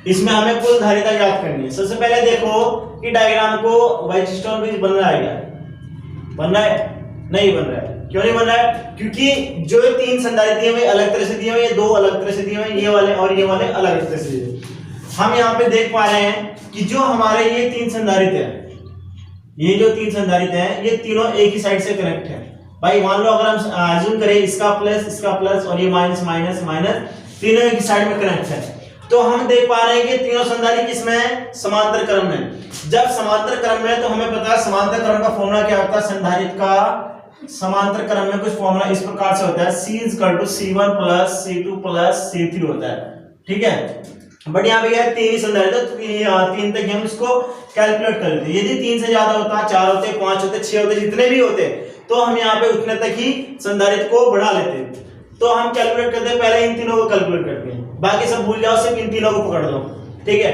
इसमें हमें कुल धारिता ज्ञात करनी है। सबसे पहले देखो कि डायग्राम को व्हाइटस्टोन ब्रिज बन रहा है क्या? बन रहा है? नहीं बन रहा है। क्यों नहीं बन रहा है? क्योंकि जो तीन संधारित्र हैं वे अलग तरह से दिए हुए हैं, दो अलग तरह से दिए हुए हैं, ये वाले और ये वाले अलग तरह से दिए। हम यहाँ पे देख पा रहे हैं कि जो हमारे ये तीन संधारित्र हैं, ये जो तीन संधारित्र हैं ये तीनों एक ही साइड से कनेक्ट है। भाई मान लो अगर हम अज्यूम करें इसका प्लस और ये माइनस माइनस माइनस तीनों एक ही साइड में कनेक्ट है, तो हम देख पा रहे हैं कि तीनों संधारित्र किसमें है? समांतर क्रम में। जब समांतर क्रम में, तो हमें पता है समांतर क्रम का फॉर्मूला क्या होता है? संधारित्र का समांतर क्रम में कुछ फॉर्मूला इस प्रकार से होता है, C=C1 + C2 + C3 होता है। ठीक है, बट यहाँ पे क्या तीन ही संधारित्र, तीन तक हम इसको कैलकुलेट कर लेते हैं। यदि तीन से ज्यादा होता, चार होते, पांच होते, छह होते, जितने भी होते, तो हम यहाँ पे उतने तक ही संधारित्र को बढ़ा लेते हैं। तो हम कैलकुलेट करते हैं, पहले इन तीनों को कैलकुलेट करते हैं, बाकी सब भूल जाओ, सिर्फ इन तीनों को पकड़ लो। ठीक है,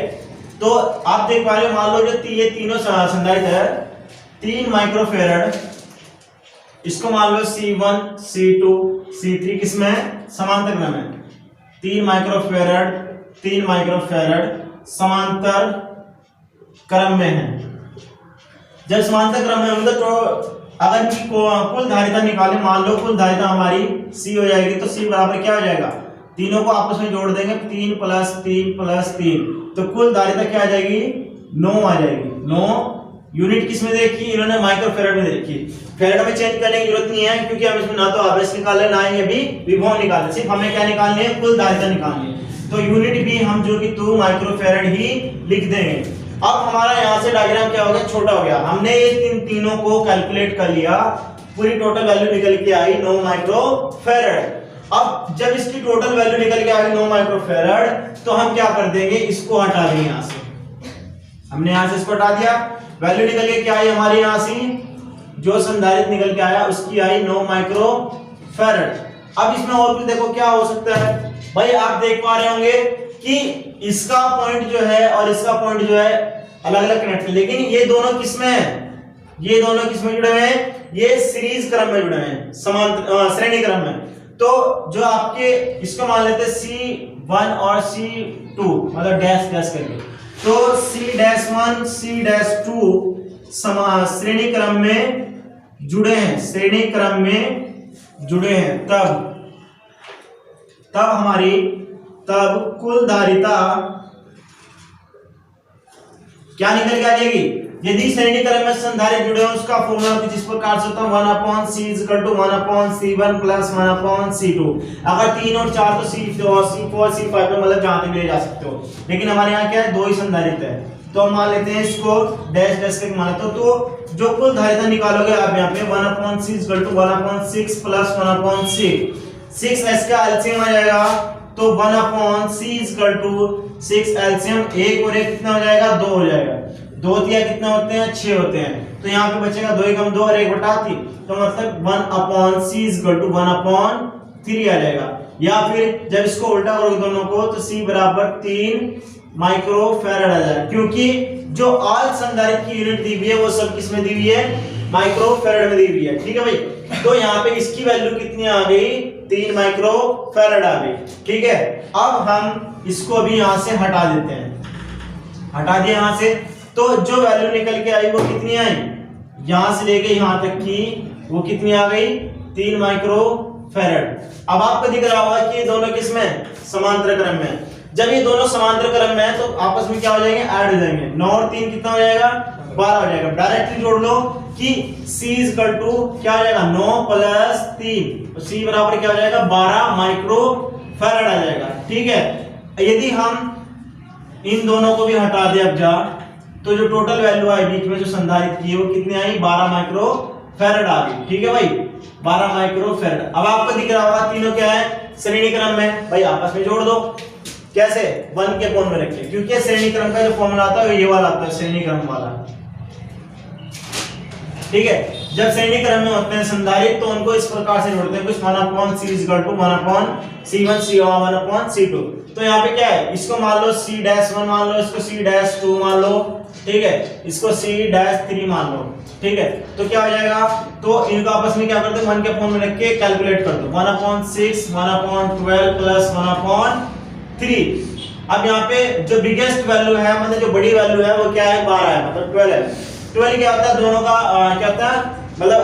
तो आप देख पा रहे हो, मान लो जो ये तीनों संधारित्र है 3 माइक्रोफैरड, इसको मान लो C1 C2 C3 किसमें है? समांतर क्रम में। 3 माइक्रोफैरड समांतर क्रम में है। जब समांतर क्रम में होंगे तो अगर की कुल धारिता निकालें, मान लो कुल धारिता हमारी C हो जाएगी, तो C बराबर क्या हो जाएगा? तीनों को आपस में जोड़ देंगे, 3 + 3 + 3, तो कुल धारिता क्या आ जाएगी? 9 आ जाएगी। 9 यूनिट किसमें देखी इन्होंने? माइक्रोफैरड में देखी। फैरड में चेंज करने की जरूरत नहीं है, क्योंकि हम इसमें ना तो आवेश निकाले ना ही अभी विभव निकाले, सिर्फ हमें क्या निकालनी है? कुल धारिता निकालनी है। तो यूनिट भी हम जो कि 2 माइक्रोफैरड ही लिख देंगे। अब हमारा यहाँ से डायग्राम क्या हो गया? छोटा हो गया। हमने ये तीनों को कैलकुलेट कर लिया, पूरी टोटल वैल्यू निकल के आई 9 माइक्रोफैरड। अब जब इसकी टोटल वैल्यू निकल के आई 9 माइक्रोफैरड, तो हम क्या कर देंगे? इसको हटा देंगे यहाँ से। हमने यहाँ से इसको हटा दिया, वैल्यू निकल के क्या आई हमारी? यहाँ से जो संधारित्र निकल के आया उसकी आई 9 माइक्रोफैरड। अब इसमें और भी देखो क्या हो सकता है। भाई आप देख पा रहे होंगे कि इसका पॉइंट जो है और इसका पॉइंट जो है अलग अलग कनेक्ट है, लेकिन ये दोनों किसमें है? ये दोनों किसमें जुड़े हुए हैं? ये सीरीज क्रम में जुड़े हैं, समांतर श्रेणी क्रम में। तो जो आपके इसको मान लेते हैं C1 और C2, मतलब डैश डैश करके, तो C-1 C-2 श्रेणी क्रम में जुड़े हैं, श्रेणी क्रम में जुड़े हैं, तब कुल धारिता क्या निकल के आ जाएगी? यदि श्रेणी क्रम में संधारित्र जुड़े हो उसका फॉर्मूला कुछ इस प्रकार से होता है, 1/C=1/C1 + 1/C2। अगर 3 और 4 तो C4 C5 में मतलब जहां तक ले जा सकते हो, लेकिन हमारे यहाँ क्या है? 2 ही संधारित्र है, तो हम मान लेते हैं इसको डैश डैश करके माना। तो जो कुल धारिता निकालोगे आप यहाँ पे 1/C=1/6 + 1/6, 6s का एलसीएम आ जाएगा, तो 1/C=6 एलसीएम, 1 और 1 कितना हो जाएगा? 2 हो जाएगा। 2 तिया कितना होते हैं? 6 होते हैं, तो यहाँ पे बचेगा 2 × 2 और 1/3, तो मतलब 1/C=1/3 आ जाएगा। या फिर जब इसको उल्टा करोगे दोनों को, तो C = 3 माइक्रोफैरड आ जाएगा, क्योंकि जो ऑल संधारित्र की यूनिट दी हुई है वो सब किसमें दी हुई है? माइक्रोफैरड में दी हुई है। ठीक है भाई, तो यहाँ पे इसकी वैल्यू कितनी आ गई? 3 माइक्रोफैरड आ गई। ठीक है, अब हम इसको भी यहाँ से हटा देते हैं, हटा दिया यहाँ से, तो जो वैल्यू निकल के आई वो कितनी आई? यहां से लेके यहां तक की वो कितनी आ गई? 3 माइक्रोफैरड। अब आपको दिख रहा होगा कि ये दोनों किसमें? समांतर क्रम में। जब ये दोनों समांतर क्रम में है तो आपस में क्या हो जाएंगे? ऐड हो जाएंगे। 9 और 3 कितना हो जाएगा? 12 हो जाएगा। डायरेक्टली जोड़ लो कि C= क्या हो जाएगा? 9 + 3, तो C बराबर क्या हो जाएगा? 12 माइक्रोफैरड आ जाएगा। ठीक है, यदि हम इन दोनों को भी हटा दें अब तो जो टोटल वैल्यू आई बीच में जो संधारित्र की है वो कितनी आई? 12 माइक्रोफैरड आ गई। ठीक है भाई, 12 माइक्रोफैरड। अब आपको दिख रहा होगा तीनों क्या है? श्रेणी क्रम में। भाई आपस में जोड़ दो। कैसे? 1 के कोण में रख के, क्योंकि श्रेणी क्रम का जो फॉर्मूला आता है ये वाला आता है, श्रेणी क्रम वाला। ठीक है, जब श्रेणी क्रम में होते हैं संधारित्र तो उनको इस प्रकार से जोड़ते हैं, कुछ 1/C=1/C1 C1/C2। तो यहाँ पे क्या है? इसको मान लो C-1 मान लो, इसको C-2 मान लो, ठीक है, इसको C-3 मान लो। ठीक है, तो क्या हो जाएगा? तो इनको आपस में क्या करते हैं? 1 के फॉर्म में रख के कैलकुलेट कर दो। 1/6 1/12 + 1/3, अब यहाँ पे जो बिगेस्ट वैल्यू है, मतलब जो बड़ी वैल्यू है वो क्या है, 12 है, मतलब 12 है। 12 क्या होता है, दोनों का क्या होता है, मतलब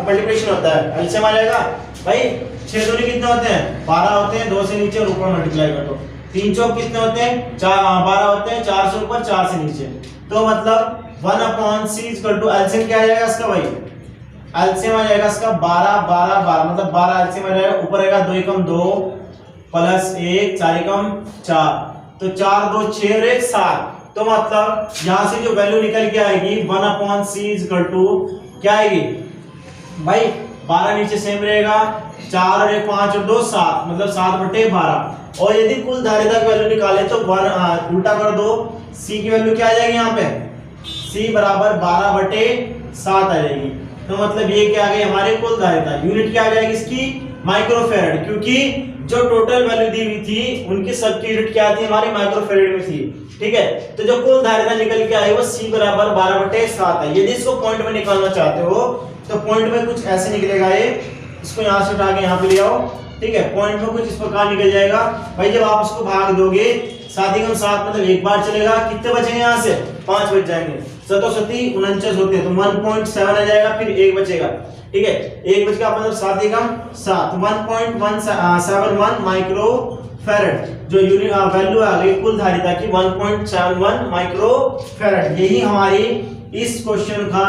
मल्टीप्लिकेशन होता है, एलसीएम आ जाएगा भाई। 6 दूनी कितने होते हैं, 12 होते हैं, 2 से नीचे और ऊपर मल्टीप्लाई कर दो। 3 चौक कितने होते हैं, 12 होते हैं, 4 से ऊपर 4 से नीचे। तो मतलब 1/c = एलसीएम क्या आ जाएगा इसका भाई, एलसीएम आ जाएगा इसका 12 12 12, मतलब 12 एलसीएम आ जाएगा। ऊपर आएगा 2 एकम 2 प्लस 1 4 एकम 4, तो 4 2 6 और 1 7। तो मतलब यहां से जो वैल्यू निकल के आएगी 1/c = क्या आएगी भाई, 12 नीचे सेम रहेगा, 4 और 1 5 और 2 7, मतलब 7/12। और यदि कुल धारिता की वैल्यू निकाले तो उल्टा कर दो, c की वैल्यू क्या आ जाएगी यहाँ पे, c बराबर 12/7 आ जाएगी। तो मतलब ये क्या आ गई हमारी कुल धारिता। यूनिट क्या आ जाएगी इसकी, माइक्रोफैराड, क्योंकि जो टोटल वैल्यू दी हुई थी उनकी सबकी यूनिट क्या थी हमारी, माइक्रोफैराड में थी। ठीक है, तो जो कुल धारिता निकल के आई वो c बराबर 12/7 है। यदि इसको पॉइंट में निकालना चाहते हो तो पॉइंट में कुछ ऐसे निकलेगा, ये इसको यहाँ से उठा के यहाँ पे ले आओ। ठीक है, पॉइंट में कुछ इस प्रकार निकल जाएगा भाई। जब आप उसको भाग दोगे 7 एकम 7, मतलब एक बार चलेगा, कितने बचेंगे यहाँ से, 5 बच जाएंगे। 7 और 7 49 होते हैं, तो 1.7 आ जाएगा, फिर 1 बचेगा। ठीक है, 1 बच गया, मतलब 7 एकम 7, 1.171 माइक्रोफैराड, जो यूनिट वैल्यू आ गई कुल धारिता की 1.71 माइक्रोफैराड। यही हमारी इस क्वेश्चन का